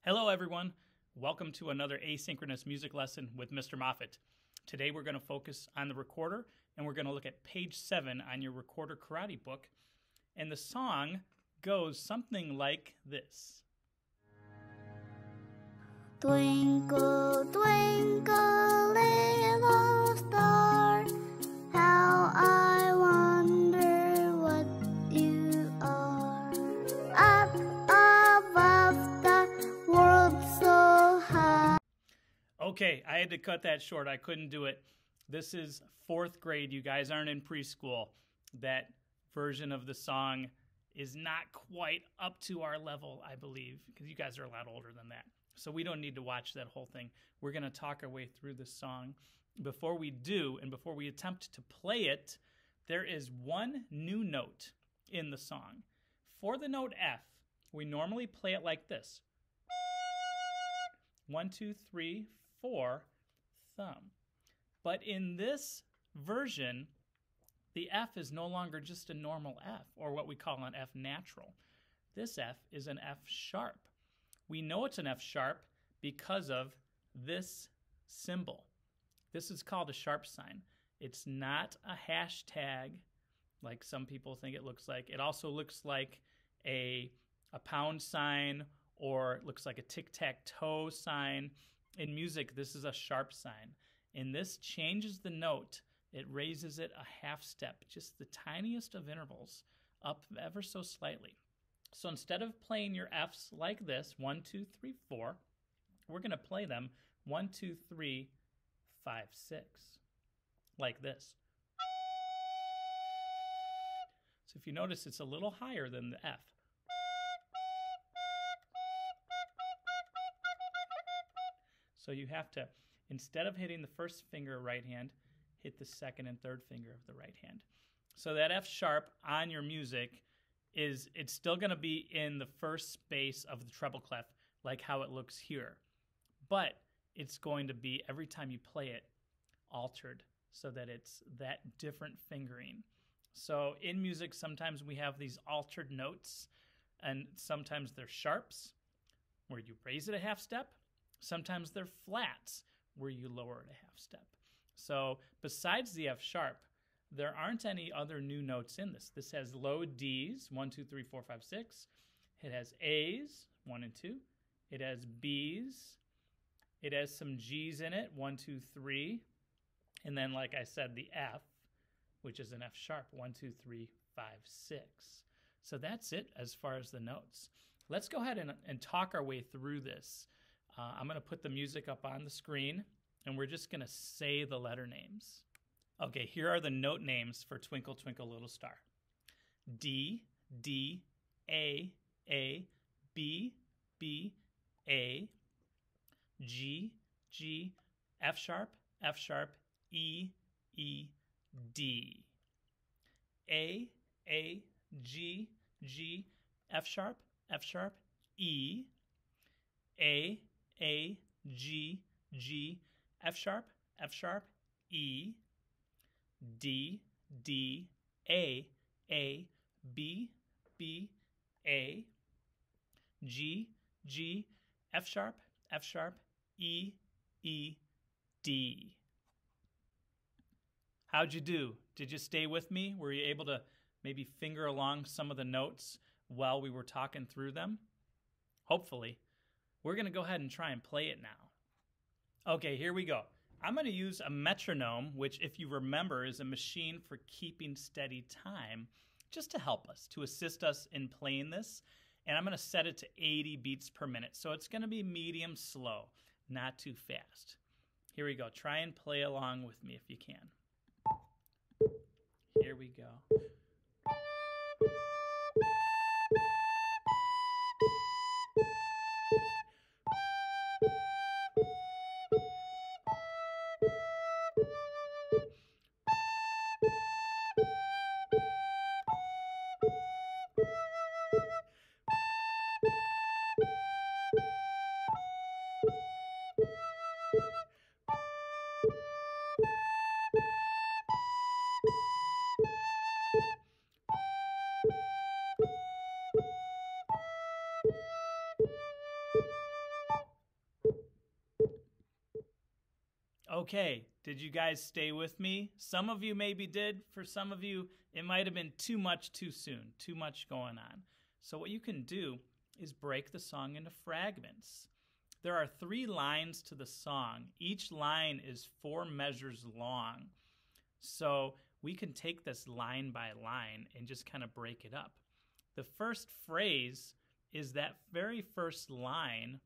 Hello everyone, welcome to another asynchronous music lesson with Mr. Moffat. Today we're going to focus on the recorder and we're going to look at page 7 on your recorder karate book. And the song goes something like this. Twinkle, twinkle, little star, how I wonder what you are. Up above the world so high. Okay, I had to cut that short. I couldn't do it. This is 4th grade. You guys aren't in preschool. That version of the song is not quite up to our level, I believe, because you guys are a lot older than that. So we don't need to watch that whole thing. We're going to talk our way through this song. Before we do, and before we attempt to play it, there is one new note in the song. For the note F, we normally play it like this. 1, 2, 3, 4, thumb. But in this version, the F is no longer just a normal F, or what we call an F natural. This F is an F sharp. We know it's an F sharp because of this symbol. This is called a sharp sign. It's not a hashtag like some people think it looks like. It also looks like a pound sign, or it looks like a tic-tac-toe sign. In music, this is a sharp sign. And this changes the note. It raises it a half step, just the tiniest of intervals, up ever so slightly. So instead of playing your Fs like this, 1, 2, 3, 4, we're going to play them 1, 2, 3, 5, 6, like this. So if you notice, it's a little higher than the F. So you have to, instead of hitting the first finger of right hand, hit the second and third finger of the right hand. So that F sharp on your music it's still going to be in the first space of the treble clef, like how it looks here. But it's going to be, every time you play it, altered so that it's that different fingering. So in music, sometimes we have these altered notes, and sometimes they're sharps, where you raise it a half step. Sometimes they're flats, where you lower it a half step. So besides the F sharp, there aren't any other new notes in this. This has low Ds, 1, 2, 3, 4, 5, 6. It has As, 1 and 2. It has Bs. It has some Gs in it, 1, 2, 3. And then, like I said, the F, which is an F sharp, 1, 2, 3, 5, 6. So that's it as far as the notes. Let's go ahead and talk our way through this. I'm going to put the music up on the screen, and we're just going to say the letter names. Okay, here are the note names for Twinkle, Twinkle, Little Star. D, D, A, B, B, A, G, G, F sharp, E, E, D. A, G, G, F sharp, E. A, G, G, F sharp, E. D, D, A, B, B, A, G, G, F sharp, E, E, D. How'd you do? Did you stay with me? Were you able to maybe finger along some of the notes while we were talking through them? Hopefully. We're going to go ahead and try and play it now. Okay, here we go. I'm going to use a metronome, which, if you remember, is a machine for keeping steady time, just to help us, to assist us in playing this. And I'm going to set it to 80 beats per minute. So it's going to be medium slow, not too fast. Here we go. Try and play along with me if you can. Here we go. Okay, did you guys stay with me? Some of you maybe did. For some of you, it might have been too much too soon, too much going on. So what you can do is break the song into fragments. There are 3 lines to the song. Each line is 4 measures long. So we can take this line by line and just kind of break it up. The first phrase is that very first line,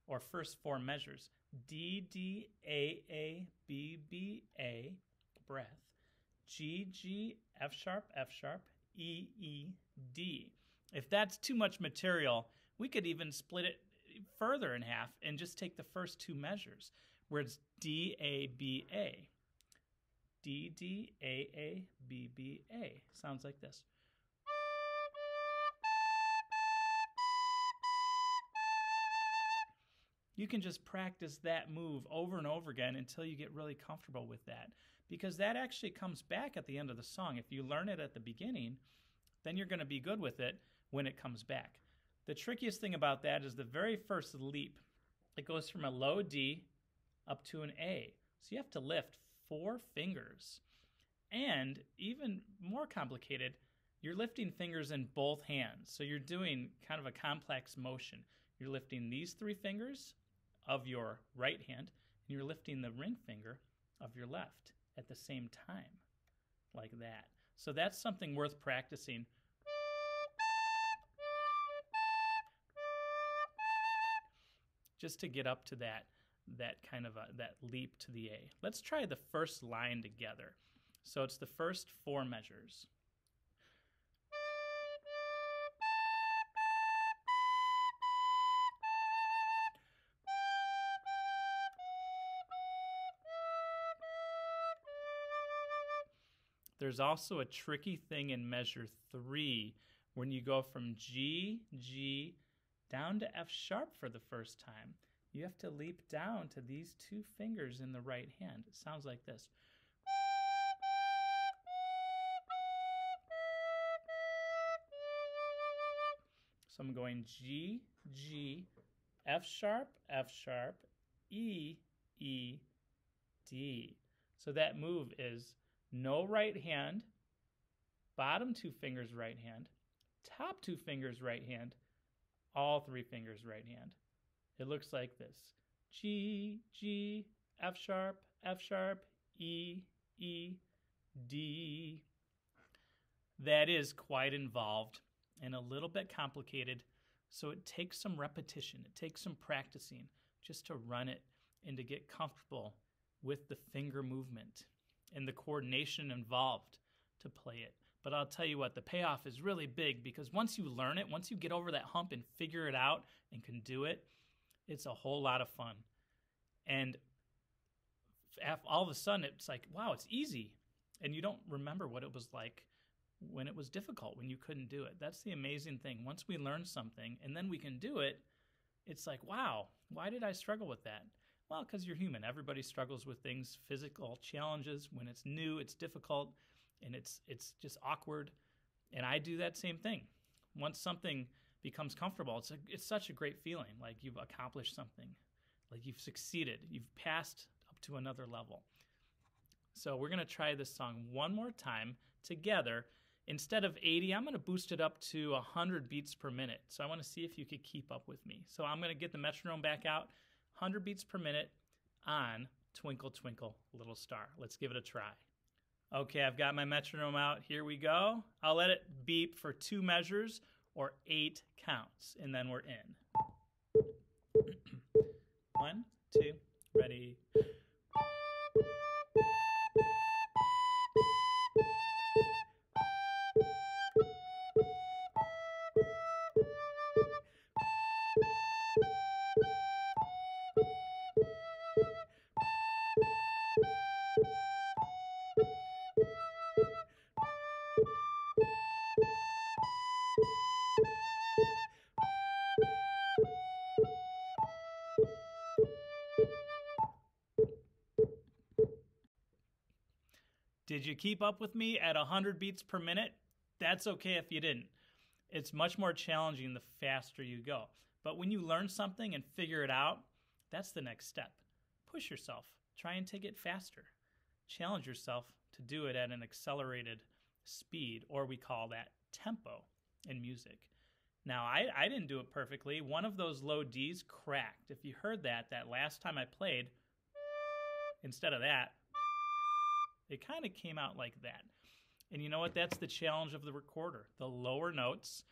or first 4 measures. D, D, A, B, B, A, breath. G, G, F sharp, E, E, D. If that's too much material, we could even split it further in half and just take the first 2 measures, where it's D, A, B, A. D, D, A, B, B, A. Sounds like this. You can just practice that move over and over again until you get really comfortable with that, because that actually comes back at the end of the song. If you learn it at the beginning, then you're going to be good with it when it comes back. The trickiest thing about that is the very first leap. It goes from a low D up to an A. So you have to lift 4 fingers. And even more complicated, you're lifting fingers in both hands. So you're doing kind of a complex motion. You're lifting these 3 fingers of your right hand, and you're lifting the ring finger of your left at the same time, like that. So that's something worth practicing. Just to get up to that kind of that leap to the A. Let's try the first line together. So it's the first 4 measures. There's also a tricky thing in measure 3 when you go from G, G, down to F sharp for the first time. You have to leap down to these 2 fingers in the right hand. It sounds like this. So I'm going G, G, F sharp, E, E, D. So that move is no right hand, bottom 2 fingers right hand, top 2 fingers right hand, all 3 fingers right hand. It looks like this. G, G, F sharp, E, E, D. That is quite involved and a little bit complicated, so it takes some repetition. It takes some practicing just to run it and to get comfortable with the finger movement and the coordination involved to play it. But I'll tell you what, the payoff is really big, because once you learn it, once you get over that hump and figure it out and can do it, it's a whole lot of fun. And all of a sudden, it's like, wow, it's easy. And you don't remember what it was like when it was difficult, when you couldn't do it. That's the amazing thing. Once we learn something and then we can do it, it's like, wow, why did I struggle with that? Well, because you're human. Everybody struggles with things, physical challenges. When it's new, it's difficult, and it's just awkward. And I do that same thing. Once something becomes comfortable, it's such a great feeling, like you've accomplished something, like you've succeeded, you've passed up to another level. So we're going to try this song one more time together. Instead of 80, I'm going to boost it up to 100 beats per minute. So I want to see if you could keep up with me. So I'm going to get the metronome back out, 100 beats per minute on Twinkle, Twinkle, Little Star. Let's give it a try. Okay, I've got my metronome out. Here we go. I'll let it beep for 2 measures or 8 counts, and then we're in. 1, 2, ready. Did you keep up with me at 100 beats per minute? That's okay if you didn't. It's much more challenging the faster you go. But when you learn something and figure it out, that's the next step. Push yourself. try and take it faster. Challenge yourself to do it at an accelerated speed, or we call that tempo in music. Now, I didn't do it perfectly. One of those low Ds cracked. If you heard that last time I played, instead of that, it kind of came out like that. And you know what? That's the challenge of the recorder. The lower notes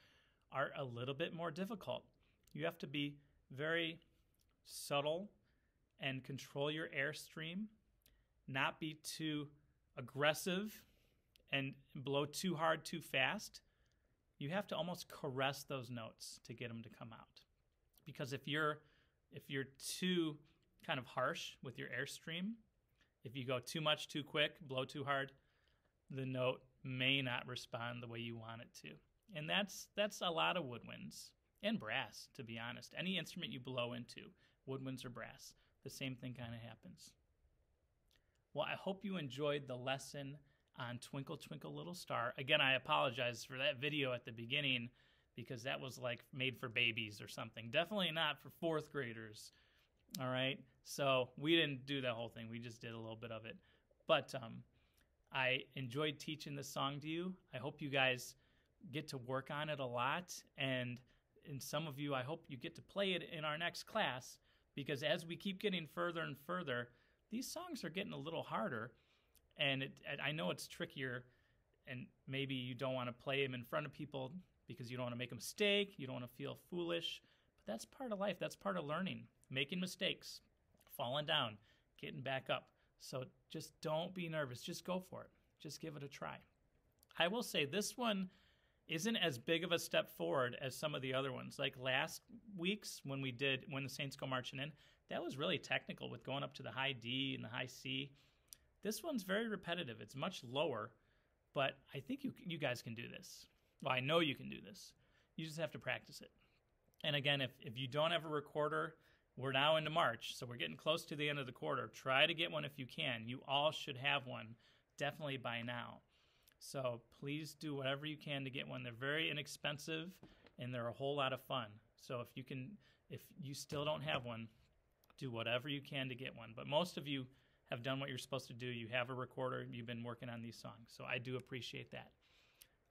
are a little bit more difficult. You have to be very subtle and control your airstream, not be too aggressive and blow too hard too fast. You have to almost caress those notes to get them to come out. Because if you're too kind of harsh with your airstream, if you go too much too quick, blow too hard, the note may not respond the way you want it to. And that's a lot of woodwinds and brass, to be honest. Any instrument you blow into, woodwinds or brass, the same thing kind of happens. Well, I hope you enjoyed the lesson on Twinkle Twinkle Little Star. Again, I apologize for that video at the beginning because that was like made for babies or something. Definitely not for fourth graders. All right, so we didn't do that whole thing. We just did a little bit of it. But I enjoyed teaching this song to you. I hope you guys get to work on it a lot. And some of you, I hope you get to play it in our next class, because as we keep getting further and further, these songs are getting a little harder. And I know it's trickier, and maybe you don't want to play them in front of people because you don't want to make a mistake. You don't want to feel foolish. But that's part of life. That's part of learning. Making mistakes, falling down, getting back up. So just don't be nervous. Just go for it. Just give it a try. I will say this one isn't as big of a step forward as some of the other ones. Like last week's when the Saints Go Marching In, that was really technical with going up to the high D and the high C. This one's very repetitive. It's much lower, but I think you guys can do this. Well, I know you can do this. You just have to practice it. And again, if you don't have a recorder, we're now into March, so we're getting close to the end of the quarter. Try to get one if you can. You all should have one, definitely by now. So please do whatever you can to get one. They're very inexpensive, and they're a whole lot of fun. So if you still don't have one, do whatever you can to get one. But most of you have done what you're supposed to do. You have a recorder. You've been working on these songs, so I do appreciate that.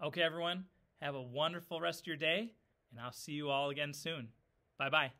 Okay, everyone, have a wonderful rest of your day, and I'll see you all again soon. Bye-bye.